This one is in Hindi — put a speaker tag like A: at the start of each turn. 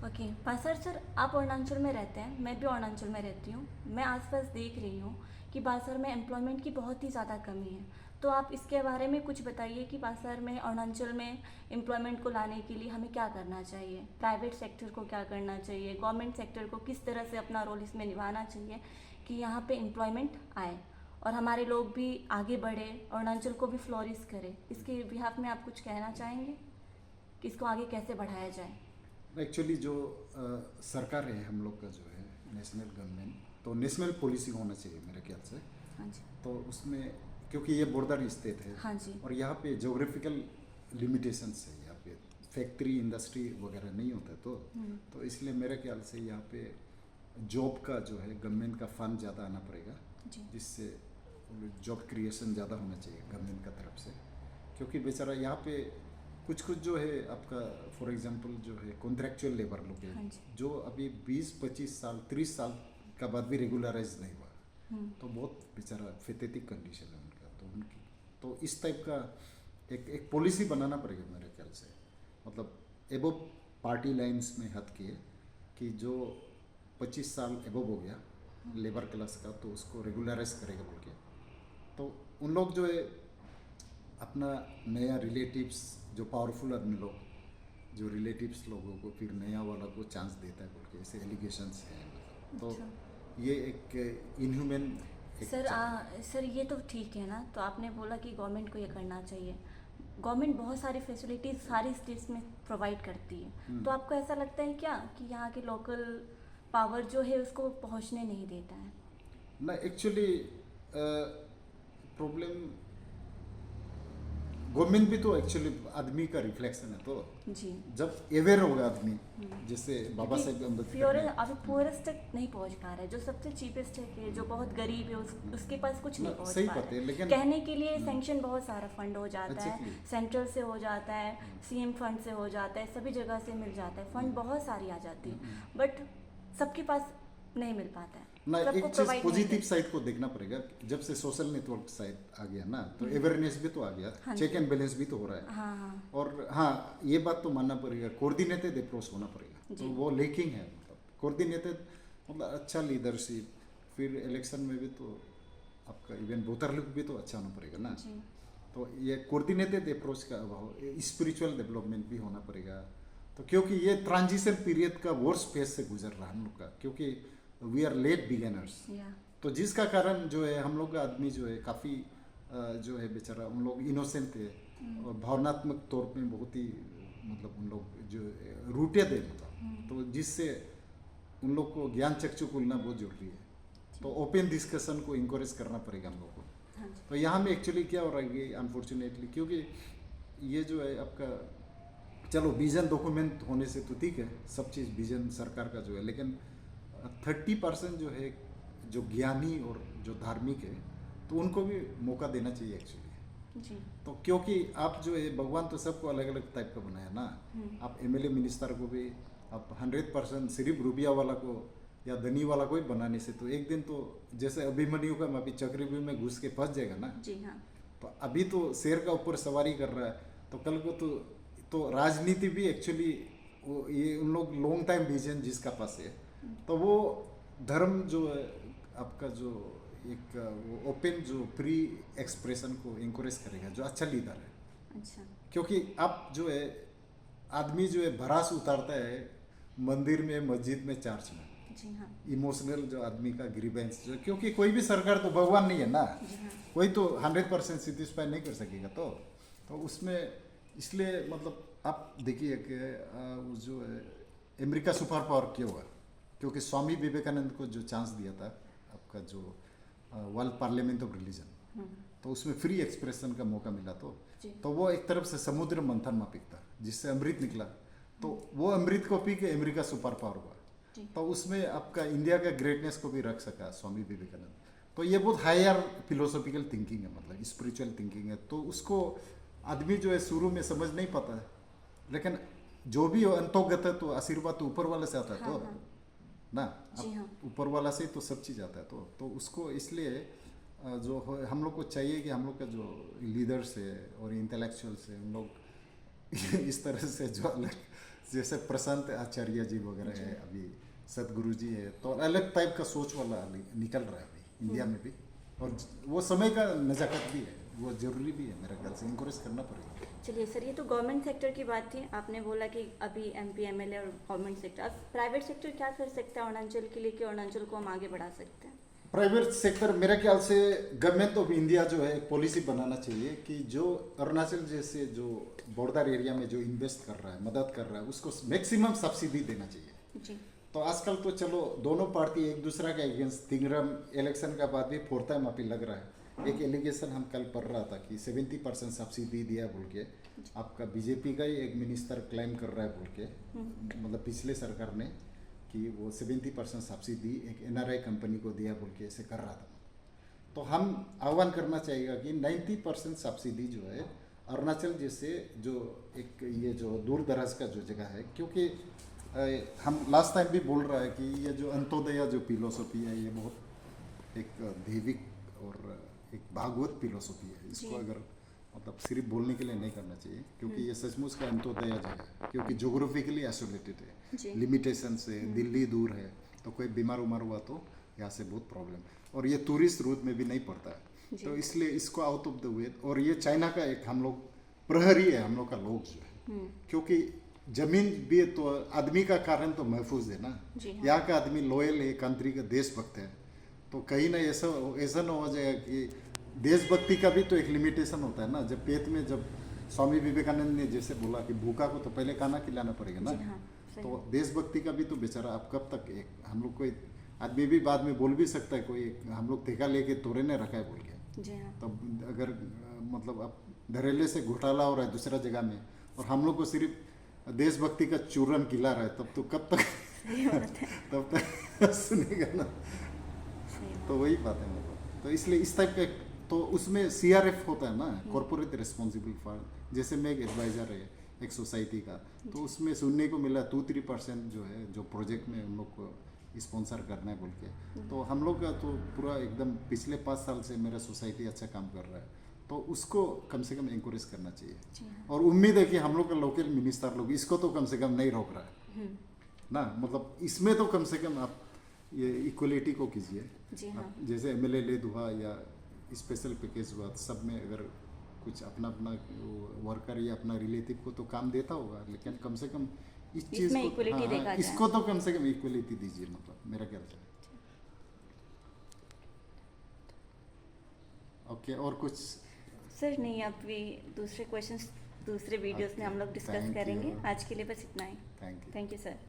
A: ओके पासर सर, आप अरुणाचल में रहते हैं, मैं भी अरुणाचल में रहती हूँ। मैं आसपास देख रही हूँ कि बासर में एम्प्लॉयमेंट की बहुत ही ज़्यादा कमी है। तो आप इसके बारे में कुछ बताइए कि बासर में अरुणाचल में एम्प्लॉयमेंट को लाने के लिए हमें क्या करना चाहिए, प्राइवेट सेक्टर को क्या करना चाहिए, गवर्नमेंट सेक्टर को किस तरह से अपना रोल इसमें निभाना चाहिए कि यहाँ पे एम्प्लॉयमेंट आए और हमारे लोग भी आगे बढ़े, अरुणाचल को भी फ्लोरिश करे। इसके बिहाफ में आप कुछ कहना चाहेंगे कि इसको आगे कैसे बढ़ाया जाए?
B: एक्चुअली जो सरकार है हम लोग का जो है नेशनल गवर्नमेंट, तो नेशनल पॉलिसी होना चाहिए मेरे ख्याल से।
A: हाँ जी।
B: तो उसमें क्योंकि ये बॉर्डर स्टेट है
A: हाँ जी।
B: और यहाँ पे जोग्राफिकल लिमिटेशंस है, यहाँ पे फैक्ट्री इंडस्ट्री वगैरह नहीं होता तो इसलिए मेरे ख्याल से यहाँ पे जॉब का जो है गवर्नमेंट का फंड ज़्यादा आना पड़ेगा,
A: जी।
B: जिससे जॉब क्रिएशन ज़्यादा होना चाहिए गवर्नमेंट का तरफ से। क्योंकि बेचारा यहाँ पे कुछ कुछ जो है आपका फॉर एग्जांपल जो है कॉन्ट्रैक्चुअल लेबर लोग
A: हाँ
B: हैं
A: जी।
B: जो अभी 20-25 साल 30 साल का बाद भी रेगुलराइज नहीं हुआ, तो बहुत बेचारा पैथेटिक कंडीशन है उनका। तो उनकी तो इस टाइप का एक पॉलिसी बनाना पड़ेगा मेरे ख्याल से, मतलब एबो पार्टी लाइंस में हद किए कि जो 25 साल एबो हो गया लेबर क्लास का तो उसको रेगुलराइज करेगा बोल के। तो उन लोग जो है अपना नया रिलेटिव्स जो पावरफुल आदमी लोग जो रिलेटिव्स लोगों को फिर नया वाला को चांस देता है बोल के ऐसे एलिगेशंस हैं। तो ये एक इनह्यूमन
A: सर ये तो ठीक है ना, तो आपने बोला कि गवर्नमेंट को ये करना चाहिए। गवर्नमेंट बहुत सारी फैसिलिटीज़ सारी स्टेट्स में प्रोवाइड करती है, तो आपको ऐसा लगता है क्या कि यहाँ के लोकल पावर जो है उसको पहुँचने नहीं देता है?
B: ना, एक्चुअली प्रॉब्लम गवर्नमेंट भी तो एक्चुअली आदमी का रिफ्लेक्शन है। तो
A: जी।
B: जब अवेयर होगा आदमी, जैसे बाबा साहेब अम्बेडकर ने
A: अभी पुअरेस्ट तक नहीं पहुंच पा रहा है, जो सबसे चीपेस्ट है कि जो बहुत गरीब है उसके पास कुछ नहीं पहुंच
B: सही
A: पा
B: बात
A: रहा
B: है,
A: है।
B: लेकिन
A: कहने के लिए सैंक्शन बहुत सारा फंड हो जाता है,
B: Exactly.
A: सेंट्रल से हो जाता है, सीएम फंड से हो जाता है, सभी जगह से मिल जाता है, फंड बहुत सारी आ जाती है, बट सबके पास नहीं मिल पाता है।
B: ना,
A: सबको
B: एक चीज
A: provide नहीं
B: पॉजिटिव
A: करते।
B: साइड को देखना पड़ेगा। जब से सोशल नेटवर्क साइड आ गया ना, तो अवेयरनेस भी तो आ गया,
A: हाँ
B: चेक
A: जी।
B: एंड बैलेंस भी तो हो रहा है।
A: हाँ हाँ
B: और हाँ, ये बात तो मानना पड़ेगा, कोऑर्डिनेटेड अप्रोच होना पड़ेगा।
A: जी।
B: तो वो लेकिंग है, मतलब कोऑर्डिनेटेड, मतलब अच्छा लीडरशिप। फिर इलेक्शन में भी तो आपका इवन वोटर लुक भी तो अच्छा होना पड़ेगा ना।
A: जी।
B: तो ये कोऑर्डिनेटेड अप्रोच का अभाव, स्पिरिचुअल डेवलपमेंट भी होना पड़ेगा। तो क्योंकि ये ट्रांजिशन पीरियड का वर्स्ट फेज से गुजर रहा है हम लोग का, क्योंकि वी आर लेट बिगिनर्स।
A: या
B: तो जिसका कारण जो है हम लोग का आदमी जो है काफ़ी जो है बेचारा उन लोग इनोसेंट है और भावनात्मक तौर पे बहुत ही मतलब उन लोग जो रूटेड है, मतलब तो जिससे उन लोग को ज्ञान चक्षु खुलना बहुत जरूरी है। तो ओपन डिस्कशन को इंकरेज करना पड़ेगा हम लोग को।
A: हाँ जी।
B: तो यहाँ में एक्चुअली क्या हो रहा है कि अनफॉर्चुनेटली, क्योंकि ये जो है आपका चलो विजन डॉक्यूमेंट होने से तो ठीक है, सब चीज़ विजन सरकार का जो है, लेकिन 30% जो है जो ज्ञानी और जो धार्मिक है तो उनको भी मौका देना चाहिए एक्चुअली।
A: जी।
B: तो क्योंकि आप जो है भगवान तो सबको अलग अलग टाइप का बनाया ना। आप एमएलए मिनिस्टर को भी आप 100% सिर्फ रुपया वाला को या धनी वाला को ही बनाने से तो एक दिन तो जैसे अभिमन्यु का अभी चक्रव्यूह में घुस के फंस जाएगा ना।
A: जी हाँ।
B: तो अभी तो शेर का ऊपर सवारी कर रहा है, तो कल को तो राजनीति भी एक्चुअली वो ये उन लोग लॉन्ग टाइम विजन जिसका पास है, तो वो धर्म जो है आपका जो एक वो ओपन जो फ्री एक्सप्रेशन को इंकरेज करेगा, जो अच्छा लीडर है।
A: अच्छा।
B: क्योंकि आप जो है आदमी जो है भरास उतारता है मंदिर में, मस्जिद में, चर्च में।
A: जी हाँ।
B: इमोशनल जो आदमी का ग्रीवेंस जो, क्योंकि कोई भी सरकार तो भगवान नहीं है ना,
A: जी हाँ।
B: कोई तो 100% सेटिस्फाई नहीं कर सकेगा। तो उसमें इसलिए मतलब आप देखिए कि वो जो है अमेरिका सुपर पावर क्यों हुआ, क्योंकि स्वामी विवेकानंद को जो चांस दिया था आपका जो वर्ल्ड पार्लियामेंट ऑफ रिलीजन, तो उसमें फ्री एक्सप्रेशन का मौका मिला। तो वो एक तरफ से समुद्र मंथन मापिक था जिससे अमृत निकला, तो वो अमृत को पी के अमेरिका सुपर पावर हुआ। तो उसमें आपका इंडिया का ग्रेटनेस को भी रख सका स्वामी विवेकानंद। तो ये बहुत हायर फिलोसॉफिकल थिंकिंग है, मतलब स्पिरिचुअल थिंकिंग है। तो उसको आदमी जो है शुरू में समझ नहीं पाता है, लेकिन जो भी अंतोगत है तो आशीर्वाद तो ऊपर वाले से आता है।
A: हाँ,
B: तो
A: हाँ।
B: ना
A: जी हाँ।
B: ऊपर वाला से तो सब चीज़ आता है। तो उसको इसलिए जो हम लोग को चाहिए कि हम लोग का जो लीडर्स है और इंटेलेक्चुअल्स है उन लोग इस तरह से जो अलग जैसे प्रशांत आचार्य जी वगैरह है, अभी सदगुरु जी है, तो अलग टाइप का सोच वाला निकल रहा है अभी इंडिया में भी। और वो समय का नज़ाकत भी है, वो ज़रूरी भी है, मेरे ख्याल से इंकरेज करना पड़ेगा।
A: चलिए सर, ये तो गवर्नमेंट सेक्टर की बात थी। आपने बोला कि अभी एमपी एमएलए और गवर्नमेंट सेक्टर, अब प्राइवेट सेक्टर क्या कर सकता है अरुणाचल के लिए कि अरुणाचल को हम आगे बढ़ा सकते हैं?
B: प्राइवेट सेक्टर मेरे ख्याल से गवर्नमेंट ऑफ इंडिया जो है एक पॉलिसी बनाना चाहिए कि जो अरुणाचल जैसे जो बॉर्डर एरिया में जो इन्वेस्ट कर रहा है, मदद कर रहा है, उसको मैक्सिमम सब्सिडी देना चाहिए।
A: जी।
B: तो आजकल तो चलो दोनों पार्टी एक दूसरा के अगेंस्ट, तिंगरम इलेक्शन का बाद भी फोर्थ टाइम अभी लग रहा है। एक एलिगेशन हम कल पढ़ रहा था कि 70% सब्सिडी दिया बोल के, आपका बीजेपी का ही एक मिनिस्टर क्लेम कर रहा है बोल के, मतलब पिछले सरकार ने, कि वो 70% सब्सिडी एक एनआरआई कंपनी को दिया बोल के ऐसे कर रहा था। तो हम आह्वान करना चाहिए कि 90% सब्सिडी जो है अरुणाचल जैसे जो एक ये जो दूर दराज का जो जगह है, क्योंकि हम लास्ट टाइम भी बोल रहा है कि ये जो अंत्योदय जो फिलोसफी है ये बहुत एक दैविक और एक भागवत फिलोसफी है। इसको अगर मतलब सिर्फ बोलने के लिए नहीं करना चाहिए, क्योंकि ये सचमुच का अंत्योदय जो है, क्योंकि जोग्राफिकली आइसोलेटेड है, लिमिटेशन से, दिल्ली दूर है, तो कोई बीमार उमार हुआ तो यहाँ से बहुत प्रॉब्लम, और ये टूरिस्ट रूट में भी नहीं पड़ता है, तो इसलिए इसको आउट ऑफ द वे। और ये चाइना का एक हम लोग प्रहरी है, हम लोग का लोग जो है, क्योंकि जमीन भी तो आदमी का कारण तो महफूज है ना। यहाँ का आदमी लॉयल है, कंट्री का देशभक्त है, तो कहीं ना ऐसा ना हो जाएगा कि देशभक्ति का भी तो एक लिमिटेशन होता है ना। जब पेट में, जब स्वामी विवेकानंद ने जैसे बोला कि भूखा को तो पहले खाना खिलाना पड़ेगा ना, तो देशभक्ति का भी तो बेचारा आप कब तक, एक हम लोग कोई आदमी भी बाद में बोल भी सकता है, कोई हम लोग ठेका लेके तोड़े ने रखा है बोल के, तब अगर मतलब अब धरेले से घोटाला हो रहा है दूसरा जगह में, और हम लोग को सिर्फ देशभक्ति का चूरन खिला रहा है, तब तो कब तक तब तक सुनेगा ना। तो वही बात है मतलब। तो इसलिए इस टाइप का, तो उसमें सीआरएफ होता है ना, कॉर्पोरेट रिस्पॉन्सिबल फॉर, जैसे मैं एक एडवाइजर है एक सोसाइटी का, तो उसमें सुनने को मिला 2-3% जो है जो प्रोजेक्ट में हम लोग को स्पॉन्सर करना है बोल के, तो हम लोग का तो पूरा एकदम पिछले 5 साल से मेरा सोसाइटी अच्छा काम कर रहा है, तो उसको कम से कम इंकरेज करना चाहिए। और उम्मीद है कि हम लोग का लोकल मिनिस्टर लोग इसको तो कम से कम नहीं रोक रहा है ना, मतलब इसमें तो कम से कम आप ये इक्वलिटी को कीजिए। जैसे एमएलए ले हुआ या स्पेशल पैकेज हुआ, सब में अगर कुछ अपना अपना वर्कर या अपना रिलेटिव को तो काम देता होगा, लेकिन कम से कम इस चीज़ को, इसको तो कम से कम इक्वलिटी दीजिए, मतलब मेरा ख्याल से। ओके, और कुछ
A: सर? नहीं, अभी दूसरे क्वेश्चंस दूसरे वीडियोस में हम लोग डिस्कस करेंगे। आज के लिए बस इतना ही।
B: Thank you
A: sir.